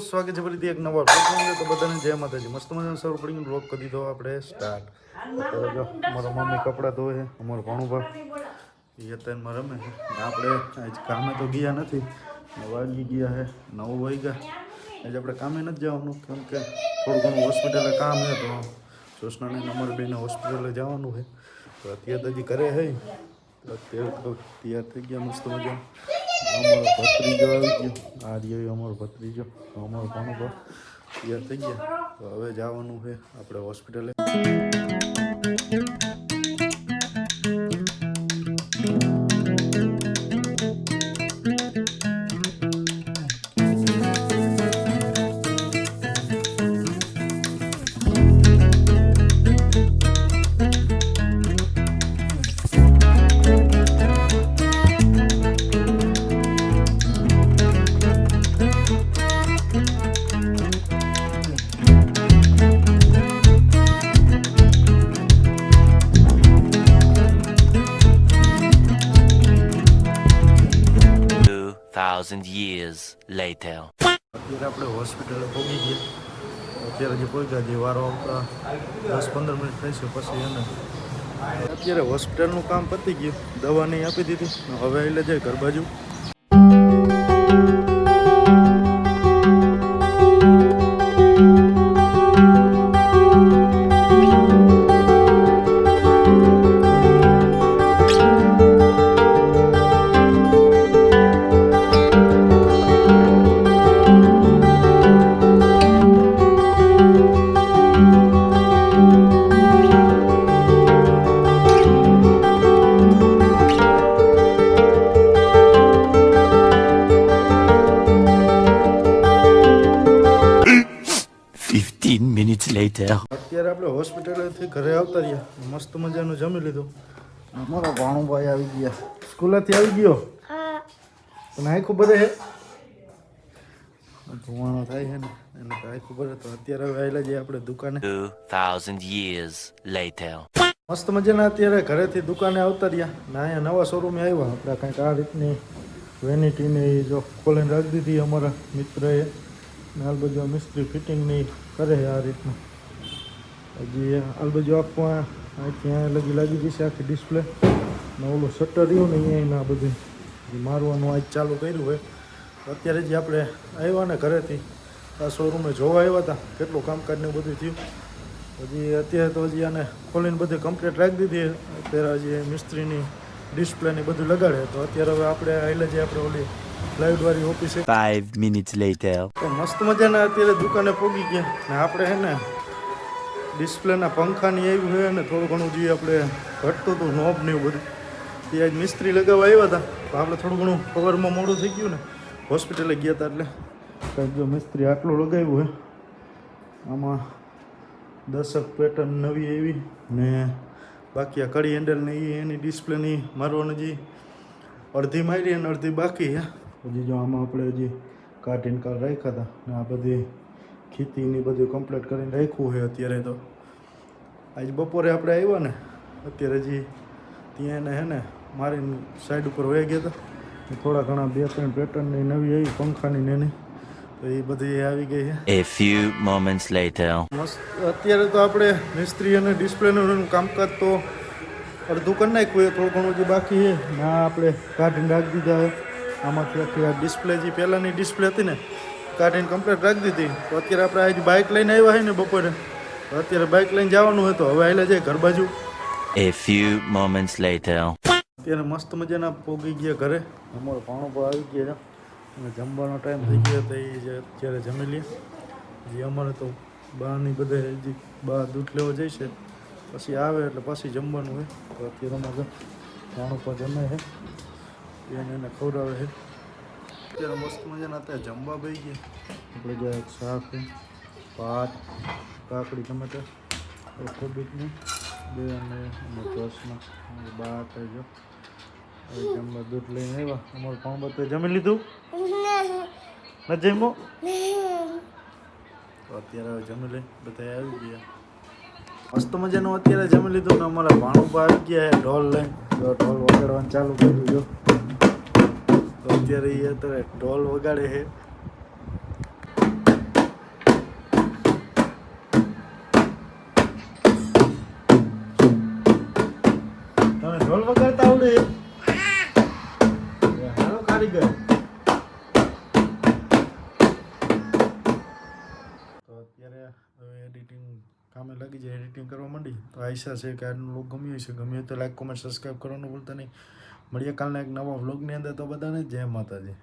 સ્વાગત છે ફરીથી એક નવા બ્લોગમાં. તો બધાને જય માતાજી. મસ્ત મજાનો સર્વ પડીને બ્લોગ કરી દીધો આપણે સ્ટાર્ટ. અત્યારે જો મારા મમ્મી કપડાં ધોવે છે, અમારો ભાણુભા એ અત્યારમાં રમે છે. આપણે આજ કામે તો ગયા નથી, વાગી ગયા છે 9 વાગ્યા. આજે આપણે કામે નથી જવાનું કેમ કે થોડું ઘણું હોસ્પિટલે કામ છે, તો જોશનાને નંબર 2 ને હોસ્પિટલે જવાનું છે. તો અત્યારે તો હજી ઘરે છે, તો અત્યારે તો તૈયાર થઈ ગયા મસ્ત મજા. અમારો ભત્રીજો આવી ગયો, આ રહ્યો અમારો ભત્રીજો, અમારો ભાણુભા તૈયાર થઈ ગયા. તો હવે જવાનું છે આપણે હોસ્પિટલે. Years later. અત્યારે આપણે હોસ્પિટલે પહોંચી ગયા. અત્યારે જે પહોંચ્યા જે વારો આવતા 10-15 મિનિટ થઈ છે પછી એને અત્યારે હોસ્પિટલનું કામ પતી ગયું, દવા નહીં આપી દીધી. હવે એટલે જાય ઘર બાજુ. Later. અત્યારે આપણે હોસ્પિટલેથી ઘરે આવતા રહ્યા, મસ્ત મજાનું જમી લીધું. અમારો ભાણુભાઈ આવી ગયા, સ્કૂલેથી આવી ગયો. પણ આખું બધે ધોવાણો થાય છે ને એને તો આખું બધે. તો અત્યારે હવે આવેલા જઈએ આપણે દુકાને. 2000 years later. મસ્ત મજાના અત્યારે ઘરેથી દુકાને આવતા રહ્યા ને અહીંયા નવા શોરૂમે આવ્યા. આપણે કંઈક આ રીતની વેનિટીની જો ખોલીને રાખી દીધી અમારા મિત્રએ. ને આલબાજુ મિસ્ત્રી ફિટિંગની કરે છે આ રીતનું. હજી આલબાજુ આખું અહીંથી અહીંયા લગી લાગી જશે આખી ડિસ્પ્લે. ને ઓલું શટર રહ્યું ને અહીંયા બધું મારવાનું આજ ચાલુ કર્યું હોય. અત્યારે જે આપણે આવ્યા ને ઘરેથી આ શોરૂમે જોવા આવ્યા હતા કેટલું કામકાજ ને બધું થયું. હજી અત્યારે તો હજી આને ખોલીને બધી કમ્પ્લીટ રાખી દીધી. અત્યારે હજી મિસ્ત્રીની ડિસ્પ્લેની બધું લગાડે. તો અત્યારે હવે આપણે આવેલા જે આપણે ઓલી લાઈવ વાળી ઓફિસે. 5 minutes later. તો મસ્ત મજાના અત્યારે દુકાને પહોંચી ગયા ને આપણે હે ને ડિસ્પ્લેના પંખાની આવ્યું છે ને થોડું ઘણું જે આપણે ઘટતું હતું નોબ ને એવું બધું તે આજ મિસ્ત્રી લગાવવા આવ્યા હતા. તો આપણે થોડું ઘણું કવરમાં મોડું થઈ ગયું ને હોસ્પિટલે ગયા હતા એટલે કંઈક જો મિસ્ત્રી આટલું લગાવ્યું છે. આમાં 10 પેટર્ન નવી આવી ને બાકી આ કડી હેન્ડલ ને એની ડિસ્પ્લેની મારવાની જે અડધી મારી અને અડધી બાકી છે. હજી જો આમાં આપણે હજી કાઢીને કાલ રાખ્યા હતા ને આ બધી ખેતીની બધું કમ્પ્લીટ કરીને રાખ્યું છે. અત્યારે તો આજ બપોરે આપણે આવ્યા ને અત્યારે હજી ત્યાં એને હે ને મારીને સાઈડ ઉપર વહી ગયા હતા. થોડા ઘણા 2-3 પેટર્નની નવી આવી પંખાની ને એની તો એ બધી આવી ગઈ છે. A few moments later. મસ્ત અત્યારે તો આપણે મિસ્ત્રી અને ડિસ્પ્લેનું કામકાજ તો અડધું કરી નાખ્યું. થોડું ઘણું જે બાકી છે ના આપણે કાઢીને રાખી દીધા છે. આમાંથી આખી આ ડિસ્પ્લે જે પહેલાંની ડિસ્પ્લે હતી ને કાઢીને કમ્પ્લીટ રાખી દીધી. તો અત્યારે આપણે આજે બાઇક લઈને આવ્યા હોય ને બપોરે, તો અત્યારે બાઇક લઈને જવાનું હોય તો હવે આવેલા જાય ઘર બાજુ. A few moments later. અત્યારે મસ્ત મજાના પોગી ગયા ઘરે. અમારો ભાણુભા આવી ગયા અને જમવાનો ટાઈમ થઈ ગયો તો એ અત્યારે જમી લે. જે અમારે તો બહારની બધે હજી બહાર દૂધ લેવા જઈશે પછી આવે એટલે પછી જમવાનું હોય. તો અત્યારે અમારે ભાણુભા જમે છે એને ખવડાવે છે. અત્યારે મસ્ત મજાના અત્યારે જમવા બેસી ગયા. આપણે જે શાક ભાત કાકડી ટમેટા કોબીજની 2 અને ચોસમાં બહાર થઈ ગયો. હવે જમવા દૂધ લઈને આવ્યા. અમારું ભાણુભા તો જમી લીધું નથી જમ્યો. તો અત્યારે હવે જમી લઈ બધા આવી ગયા. મસ્ત મજાનું અત્યારે જમી લીધું ને અમારા ભાણુભા આવી ગયા ઢોલ લઈને. ઢોલ વગાડવાનું ચાલુ કર્યું જો. તો અત્યારે એ અત્યારે ઢોલ વગાડે છે. ઢોલ વગાડતા આવડે હાલો કારીગર. તો અત્યારે હવે એડિટિંગ કામે લાગી જાય, એડિટિંગ કરવા માંડી. તો આશા છે કે આજનો વ્લોગ ગમ્યો હશે. ગમ્યો તો લાઈક કોમેન્ટ સબસ્ક્રાઈબ કરવાનું ભૂલતા નહીં. મળીએ કાલના એક નવા વ્લોગની અંદર. તો બધાને જય માતાજી.